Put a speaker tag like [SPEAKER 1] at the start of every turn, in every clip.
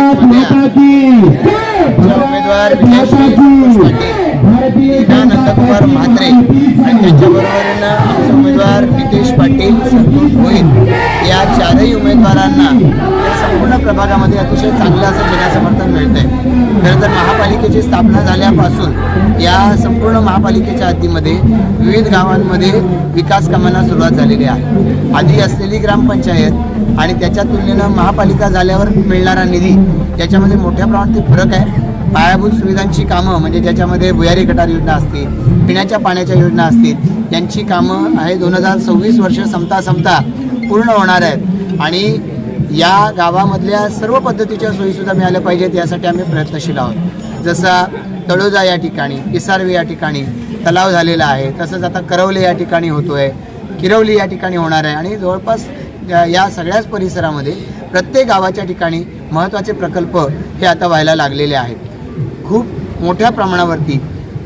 [SPEAKER 1] उमेदवार नंदकुमार म्हात्रे आणि त्याच्याबरोबरीनं आमचे उमेदवार नितेश पाटील, संतोष भोईर या चारही उमेदवारांना या संपूर्ण प्रभागामध्ये अतिशय चांगलं असं जनसमर्थन मिळतंय। खरं तर महापालिकेची स्थापना झाल्यापासून या संपूर्ण महापालिकेच्या हद्दीमध्ये विविध गावांमध्ये विकास कामांना सुरुवात झालेली आहे। आधी असलेली ग्रामपंचायत आणि त्याच्या तुलनेनं महापालिका झाल्यावर मिळणारा निधी याच्यामध्ये मोठ्या प्रमाणात फरक आहे। पायाभूत सुविधांची कामं म्हणजे ज्याच्यामध्ये भुयारी गटार योजना असतील, पिण्याच्या पाण्याच्या योजना असतील, यांची कामं आहे 2026 वर्ष संपता पूर्ण होणार आहेत आणि या गावामधल्या सर्व पद्धतीच्या सोयीसुद्धा मिळाल्या पाहिजेत यासाठी आम्ही प्रयत्नशील आहोत। जसा तळोजा या ठिकाणी, पिसारवे या ठिकाणी तलाव झालेला आहे, तसंच आता करवले या ठिकाणी होतोय, किरवली या ठिकाणी होणार आहे आणि जवळपास या सगळ्याच परिसरामध्ये प्रत्येक गावाच्या ठिकाणी महत्त्वाचे प्रकल्प हे आता व्हायला लागलेले आहेत। खूप मोठ्या प्रमाणावरती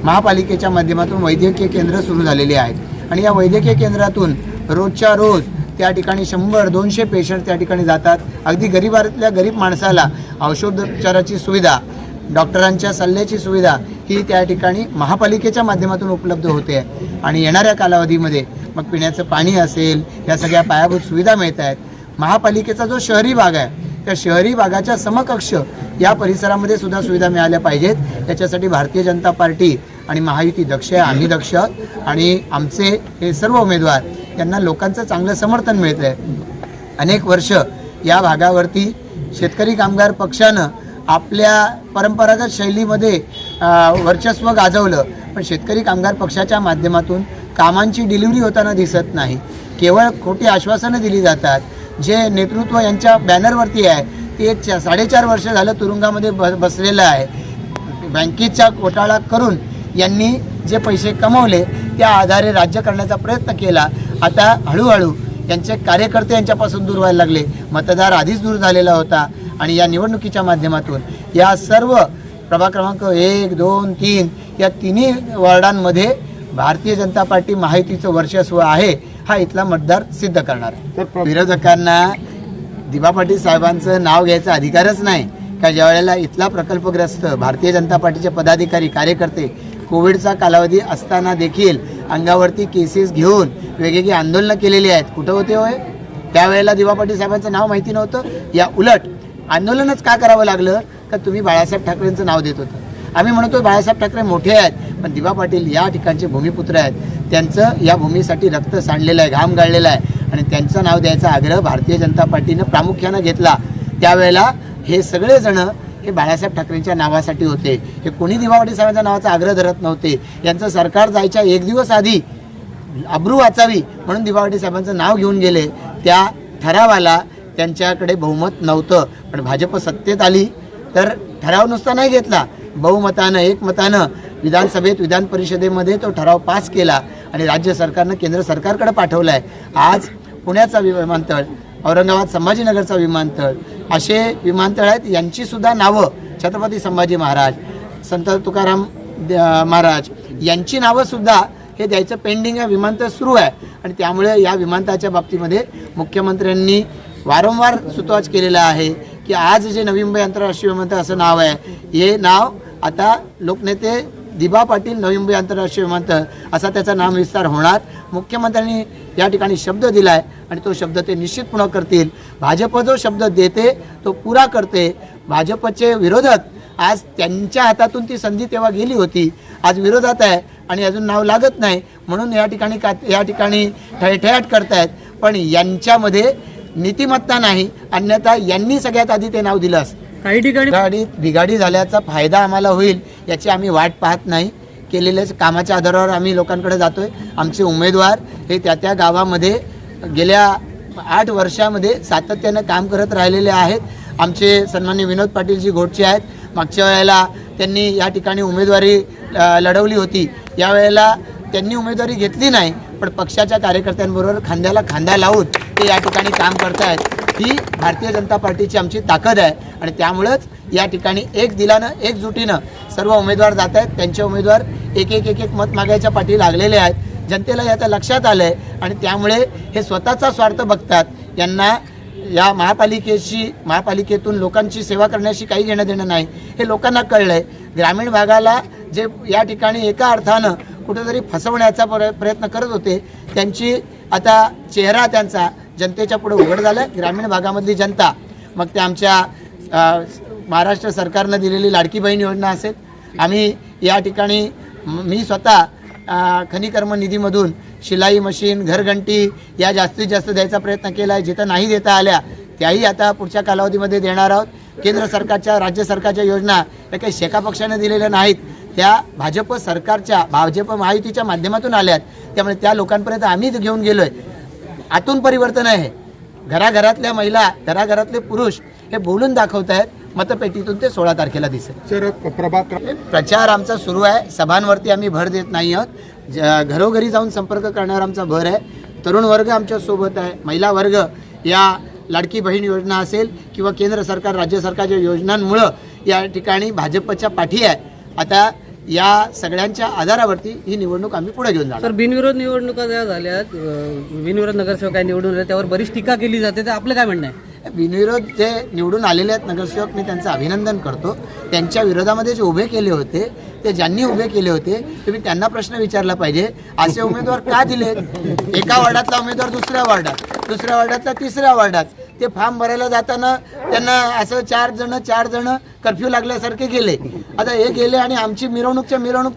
[SPEAKER 1] महापालिकेच्या माध्यमातून वैद्यकीय केंद्र सुरू झालेली आहेत आणि या वैद्यकीय केंद्रातून रोजच्या रोज त्या ठिकाणी 100-200 पेशंट त्या ठिकाणी जातात। अगदी गरीबातल्या गरीब माणसाला औषधोपचाराची सुविधा, डॉक्टरांच्या सल्ल्याची सुविधा ही त्या ठिकाणी महापालिकेच्या माध्यमातून उपलब्ध होते आणि येणाऱ्या कालावधीमध्ये मग पिण्याचं पाणी असेल, या सगळ्या पायाभूत सुविधा मिळत आहेत। महापालिकेचा जो शहरी भाग आहे त्या शहरी भागाच्या समकक्ष या परिसरामध्ये सुद्धा सुविधा मिळाल्या पाहिजेत। याच्यासाठी भारतीय जनता पार्टी आणि महायुती दक्ष आहे, आम्ही दक्ष आणि आमचे हे सर्व उमेदवार यांना लोकांचं चांगलं समर्थन मिळतं आहे। अनेक वर्ष या भागावरती शेतकरी कामगार पक्षानं आपल्या परंपरागत शैलीमध्ये वर्चस्व गाजवलं, पण शेतकरी कामगार पक्षाच्या माध्यमातून कामांची डिलिव्हरी होताना दिसत नाही। केवळ खोटी आश्वासनं दिली जातात। जे नेतृत्व यांच्या बॅनरवरती आहे ते 4.5 वर्ष झालं तुरुंगामध्ये बसलेलं आहे। बँकेचा घोटाळा करून यांनी जे पैसे कमवले त्या आधारे राज्य करण्याचा प्रयत्न केला। आता हळूहळू यांचे कार्यकर्ते यांच्यापासून दूर व्हायला लागले, मतदार आधीच दूर झालेला होता आणि या निवडणुकीच्या माध्यमातून या सर्व प्रभाग क्रमांक 1, 2, 3 या तिन्ही वॉर्डांमध्ये भारतीय जनता पार्टी महायुतीचं वर्चस्व आहे हा इथला मतदार सिद्ध करणार आहे। विरोधकांना दिबा पाटील साहेबांचं नाव घ्यायचा अधिकारच नाही का ज्यावेळेला इथला प्रकल्पग्रस्त भारतीय जनता पार्टीचे पदाधिकारी कार्यकर्ते कोविडचा कालावधी असताना देखील अंगावरती केसेस घेऊन वेगवेगळी आंदोलनं केलेली आहेत, कुठं होते होय? त्यावेळेला दिबा पाटील साहेबांचं नाव माहिती नव्हतं? या उलट आंदोलनच का करावं लागलं का तुम्ही बाळासाहेब ठाकरेंचं नाव देत होतं। आम्ही म्हणतो बाळासाहेब ठाकरे मोठे आहेत, पण दिबा पाटील या ठिकाणचे भूमिपुत्र आहेत, त्यांचं या भूमीसाठी रक्त सांडलेलं आहे, घाम गाळलेला आहे आणि त्यांचं नाव द्यायचा आग्रह भारतीय जनता पार्टीनं प्रामुख्यानं घेतला। त्यावेळेला हे सगळेजण हे बाळासाहेब ठाकरेंच्या नावासाठी होते, हे कोणी दिबा पाटील साहेबांच्या नावाचा आग्रह धरत नव्हते। यांचं सरकार जायच्या 1 दिवस आधी अब्रू वाचावी म्हणून दिबा पाटील साहेबांचं नाव घेऊन गेले। त्या ठरावाला त्यांच्याकडे बहुमत नव्हतं, पण भाजप सत्तेत आली तर ठराव नुसता नाही घेतला, बहुमतानं एकमतानं विधानसभेत विधान परिषदेमध्ये तो ठराव पास केला आणि राज्य सरकारनं केंद्र सरकारकडे पाठवला आहे। आज पुण्याचा विमानतळ, औरंगाबाद संभाजीनगरचा विमानतळ असे विमानतळ आहेत, यांचीसुद्धा नावं छत्रपती संभाजी महाराज, संत तुकाराम महाराज यांची नावंसुद्धा हे द्यायचं पेंडिंग आहे। विमानतळ सुरू आहे आणि त्यामुळे या विमानतळाच्या बाबतीमध्ये मुख्यमंत्र्यांनी वारंवार सुतोवाच केलेला आहे की आज जे नवी मुंबई आंतरराष्ट्रीय विमानतळ असं नाव आहे, हे नाव आता लोकनेते दिबा पाटील नवी मुंबई आंतरराष्ट्रीय विमानतळ असा त्याचा नामविस्तार होणार। मुख्यमंत्र्यांनी या ठिकाणी शब्द दिला आहे आणि तो शब्द ते निश्चित पूर्ण करतील। भाजप जो शब्द देते तो पुरा करते। भाजपचे विरोधक आज त्यांच्या हातातून ती संधी तेव्हा गेली होती, आज विरोधात आहे आणि अजून नाव लागत नाही म्हणून या ठिकाणी ठयठयाट करतायत, पण यांच्यामध्ये नीतिमत्ता नाही, अन्यथा यांनी सगळ्यात आधी ते नाव दिलं असतं।
[SPEAKER 2] काही ठिकाणी
[SPEAKER 1] बिघाडी झाल्याचा फायदा आम्हाला होईल याची आम्ही वाट पाहत नाही। केलेल्या कामाच्या आधारावर आम्ही लोकांकडे जातोय। आमचे उमेदवार हे त्या गावामध्ये गेल्या 8 वर्षामध्ये सातत्यानं काम करत राहिलेले आहेत। आमचे सन्माननीय विनोद पाटीलजी घोटचे आहेत, मागच्या वेळेला त्यांनी या ठिकाणी उमेदवारी लढवली होती, यावेळेला त्यांनी उमेदवारी घेतली नाही, पण पक्षाच्या कार्यकर्त्यांबरोबर खांद्याला खांदा लावून ते या ठिकाणी काम करतायत। ही भारतीय जनता पार्टीची आमची ताकद आहे आणि त्यामुळेच या ठिकाणी एक दिलानं एकजुटीनं सर्व उमेदवार जात आहेत। त्यांचे उमेदवार एक मत मागायच्या पाठी लागलेले आहेत। जनतेला याचं लक्षात आलं आहे आणि त्यामुळे हे स्वतःचा स्वार्थ बघतात। यांना या महापालिकेतून लोकांची सेवा करण्याशी काही घेणं देणं नाही हे लोकांना कळलं आहे. ग्रामीण भागाला जे या ठिकाणी एका अर्थानं कुठेतरी फसवण्याचा प्रयत्न करत होते त्यांची आता चेहरा त्यांचा जनतेच्या पुढे उघड झाला. ग्रामीण भागामधली जनता मग ते आमच्या महाराष्ट्र सरकारनं दिलेली लाडकी बहीण योजना असेल, आम्ही या ठिकाणी मी स्वतः खनिकर्म निधीमधून शिलाई मशीन घरघंटी या जास्तीत जास्त द्यायचा प्रयत्न केला आहे. जिथं नाही देता आल्या त्याही आता पुढच्या कालावधीमध्ये देणार आहोत. केंद्र सरकारच्या राज्य सरकारच्या योजना या काही शेका पक्षाने दिलेल्या नाहीत, त्या भाजप सरकारच्या भाजप महायुतीच्या माध्यमातून आल्यात. त्यामुळे त्या लोकांपर्यंत आम्हीच घेऊन गेलो आहे. आतून परिवर्तन आहे. घराघरातल्या महिला घराघरातले पुरुष हे बोलून दाखवत आहेत. मतपेटीतून ते 16 तारखेला दिसेल.
[SPEAKER 2] सर
[SPEAKER 1] प्रचार आमचा सुरू आहे. सभांवरती आम्ही भर देत नाही आहोत. घरोघरी जाऊन संपर्क करण्यावर आमचा भर आहे. तरुण वर्ग आमच्या सोबत आहे. महिला वर्ग या लाडकी बहीण योजना असेल किंवा केंद्र सरकार राज्य सरकारच्या योजनांमुळं या ठिकाणी भाजपच्या पाठी आहे. आता या सगळ्यांच्या आधारावरती ही निवडणूक आम्ही पुढे घेऊन जाणार.
[SPEAKER 3] सर, बिनविरोध निवडणुका ज्या झाल्या, बिनविरोध नगरसेवक काय निवडून आले त्यावर बरीच टीका केली जाते, तर आपलं काय म्हणणं आहे?
[SPEAKER 1] बिनविरोध जे निवडून आलेले आहेत नगरसेवक, मी त्यांचं अभिनंदन करतो. त्यांच्या विरोधामध्ये जे उभे केले होते ते ज्यांनी उभे केले होते तुम्ही त्यांना प्रश्न विचारला पाहिजे, असे उमेदवार का दिले? एका वार्डातला उमेदवार दुसऱ्या वार्डातला तिसऱ्या वार्डात ते फॉर्म भरायला जाताना त्यांना असं चार जण कर्फ्यू लागल्यासारखे गेले. आता हे गेले आणि आमची मिरवणूक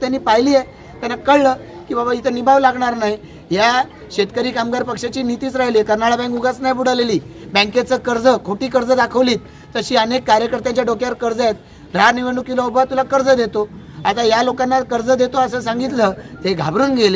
[SPEAKER 1] त्यांनी पाहिली आहे. त्यांना कळलं की बाबा इथं निभाव लागणार नाही. या शेतकरी कामगार पक्षाची नीतीच राहिली. कर्नाळा बँक उगाच नाही बुडालेली. बँकेचं कर्ज खोटी कर्ज दाखवलीत तशी अनेक कार्यकर्त्यांच्या डोक्यावर कर्ज आहेत. राहा निवडणुकीला उभा तुला कर्ज देतो. आता या लोकांना कर्ज देतो असं सांगितलं, ते घाबरून गेले.